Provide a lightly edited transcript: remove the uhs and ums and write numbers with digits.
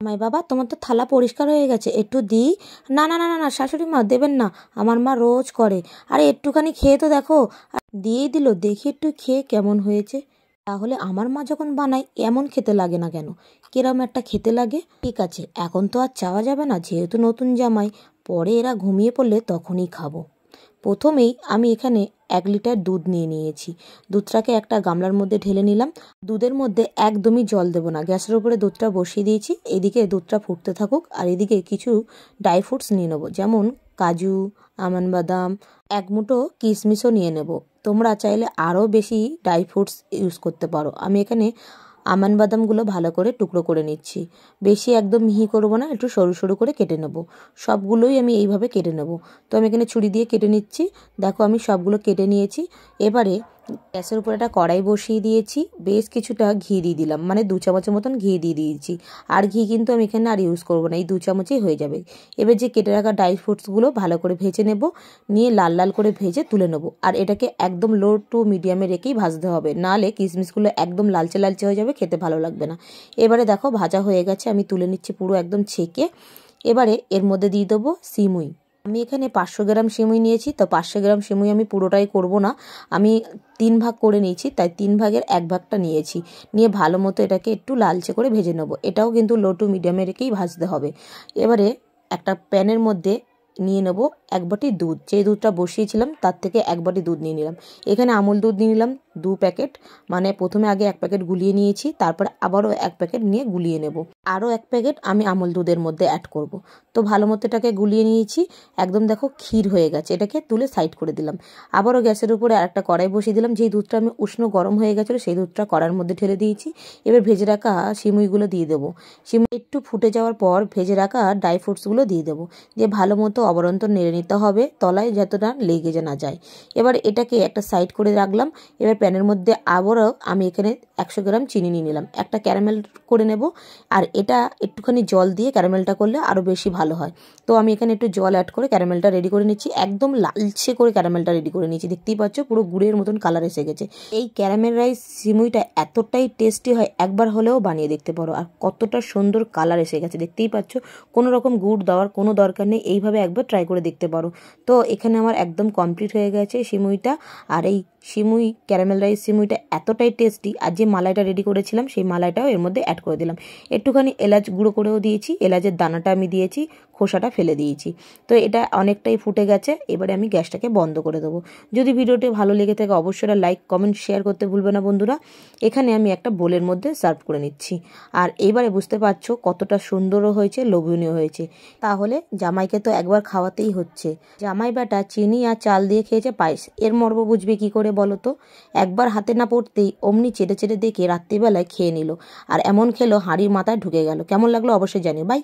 জামাই বাবা, তোমার তো থালা পরিষ্কার হয়ে গেছে, একটু দিই। না না না না না শাশুড়ি মা, দেবেন না, আমার মা রোজ করে। আরে একটুখানি খেয়ে তো দেখো। দিয়েই দিল, দেখি একটু খেয়ে কেমন হয়েছে। তাহলে আমার মা যখন বানায় এমন খেতে লাগে না কেন? কিরম একটা খেতে লাগে। ঠিক আছে, এখন তো আর চাওয়া যাবে না, যেহেতু নতুন জামাই। পরে এরা ঘুমিয়ে পড়লে তখনই খাবো। প্রথমেই আমি এখানে 1 লিটার দুধ নিয়ে নিয়েছি। দুধটাকে একটা গামলার মধ্যে ঢেলে নিলাম। দুধের মধ্যে একদমই জল দেবো না, গ্যাসের উপরে দুধটা বসিয়ে দিয়েছি। এদিকে দুধটা ফুটতে থাকুক, আর এদিকে কিছু ড্রাই ফ্রুটস নিয়ে নেবো, যেমন কাজু, আমন্ড বাদাম, 1 মুঠো কিশমিশও নিয়ে নেব। তোমরা চাইলে আরও বেশি ড্রাই ফ্রুটস ইউজ করতে পারো। আমি এখানে আমন্ড বাদামগুলো ভালো করে টুকরো করে নিচ্ছি। বেশি একদম মিহি করব না, একটু সরু সরু করে কেটে নেব। সবগুলোই আমি এইভাবে কেটে নেব। তো আমি এখানে ছুরি দিয়ে কেটে নিচ্ছি। দেখো আমি সবগুলো কেটে নিয়েছি। এবারে গ্যাসের উপর একটা কড়াই বসিয়ে দিয়েছি। বেশ কিছুটা ঘি দিয়ে দিলাম, মানে 2 চামচের মতন ঘি দিয়ে দিয়েছি। আর ঘি কিন্তু আমি এখানে আর ইউজ করবো না, এই 2 চামচেই হয়ে যাবে। এবার যে কেটে রাখা ড্রাই ফ্রুটসগুলো ভালো করে ভেজে নেব, নিয়ে লাল লাল করে ভেজে তুলে নেব। আর এটাকে একদম লো টু মিডিয়ামে রেখেই ভাজতে হবে, নাহলে কিশমিশগুলো একদম লালচে লালচে হয়ে যাবে, খেতে ভালো লাগবে না। এবারে দেখো ভাজা হয়ে গেছে, আমি তুলে নিচ্ছি পুরো একদম ছেঁকে। এবারে এর মধ্যে দিয়ে দেবো সিমুই। আমি এখানে 500 গ্রাম সিমুই নিয়েছি। তো 500 গ্রাম সিমুই আমি পুরোটাই করব না, আমি 3 ভাগ করে নিয়েছি, তাই 3 ভাগের 1 ভাগটা নিয়েছি। নিয়ে ভালো মতো এটাকে একটু লালচে করে ভেজে নেব। এটাও কিন্তু লো টু মিডিয়ামে রেখেই ভাজতে হবে। এবারে একটা প্যানের মধ্যে নিয়ে নেব 1 বাটি দুধ। যেই দুধটা বসিয়েছিলাম তার থেকে 1 বাটি দুধ নিয়ে নিলাম। এখানে আমুল দুধ নিয়ে নিলাম 2 প্যাকেট, মানে প্রথমে আগে 1 প্যাকেট গুলিয়ে নিয়েছি, তারপরে আবারও 1 প্যাকেট নিয়ে গুলিয়ে নেব। আরও 1 প্যাকেট আমি আমুল দুধের মধ্যে অ্যাড করব। তো ভালো মতো এটাকে গুলিয়ে নিয়েছি। একদম দেখো ক্ষীর হয়ে গেছে, এটাকে তুলে সাইড করে দিলাম। আবারও গ্যাসের উপরে আরেকটা কড়াই বসিয়ে দিলাম। যেই দুধটা আমি উষ্ণ গরম হয়ে গেছিলো সেই দুধটা কড়ার মধ্যে ঢেলে দিয়েছি। এবার ভেজে রাখা সিমুইগুলো দিয়ে দেবো। সিমুই একটু ফুটে যাওয়ার পর ভেজে রাখা ড্রাই ফ্রুটসগুলো দিয়ে দেবো। দিয়ে ভালো মতো অবরন্তর নেড়ে নিতে হবে, তলায় যতটা লেগে না যায়। এবার এটাকে একটা সাইড করে রাখলাম। এবার প্যানের মধ্যে আবারও আমি এখানে 100 গ্রাম চিনি নিয়ে নিলাম, একটা ক্যারামেল করে নেব। আর এটা একটুখানি জল দিয়ে ক্যারামেলটা করলে আরও বেশি ভালো হয়। তো আমি এখানে একটু জল অ্যাড করে ক্যারামেলটা রেডি করে নিচ্ছি। একদম লালচে করে ক্যারামেলটা রেডি করে নিচ্ছি, দেখতেই পাচ্ছ পুরো গুড়ের মতন কালার এসে গেছে। এই ক্যারামেল রাইস সিমুইটা এতটাই টেস্টি হয়, একবার হলেও বানিয়ে দেখতে পারো। আর কতটা সুন্দর কালার এসে গেছে দেখতেই পাচ্ছ, কোনো রকম গুড় দেওয়ার কোনো দরকার নেই, এইভাবে একবার ট্রাই করে দেখতে পারো। তো এখানে আমার একদম কমপ্লিট হয়ে গেছে সিমুইটা। আর এই সিমুই ক্যারামেল রাইস সিমুইটা এতটাই টেস্টি। আর যে মালাইটা রেডি করেছিলাম সেই মালাইটাও এর মধ্যে অ্যাড করে দিলাম। একটুখানি এলাচ গুঁড়ো করেও দিয়েছি, এলাচের দানাটা আমি দিয়েছি, খোসাটা ফেলে দিয়েছি। তো এটা অনেকটাই ফুটে গেছে। এবারে আমি গ্যাসটাকে বন্ধ করে দেবো। যদি ভিডিওটি ভালো লেগে থাকে অবশ্যই লাইক কমেন্ট শেয়ার করতে ভুলবে না বন্ধুরা। এখানে আমি একটা বোলের মধ্যে সার্ভ করে নিচ্ছি। আর এইবারে বুঝতে পারছো কতটা সুন্দরও হয়েছে, লোভনীয় হয়েছে। তাহলে জামাইকে তো একবার খাওয়াতেই হচ্ছে। জামাই বেটা চিনি আর চাল দিয়ে খেয়েছে পায়েস, এর মর্ম বুঝবে কি করে বলো তো? একবার হাতে না পড়তেই অমনি চেটে চেটে দেখে রাত্রিবেলায় খেয়ে নিল। আর এমন খেলো হাঁড়ির মাথায় ঢুকে গেল। কেমন লাগলো অবশ্যই জানিও। বাই।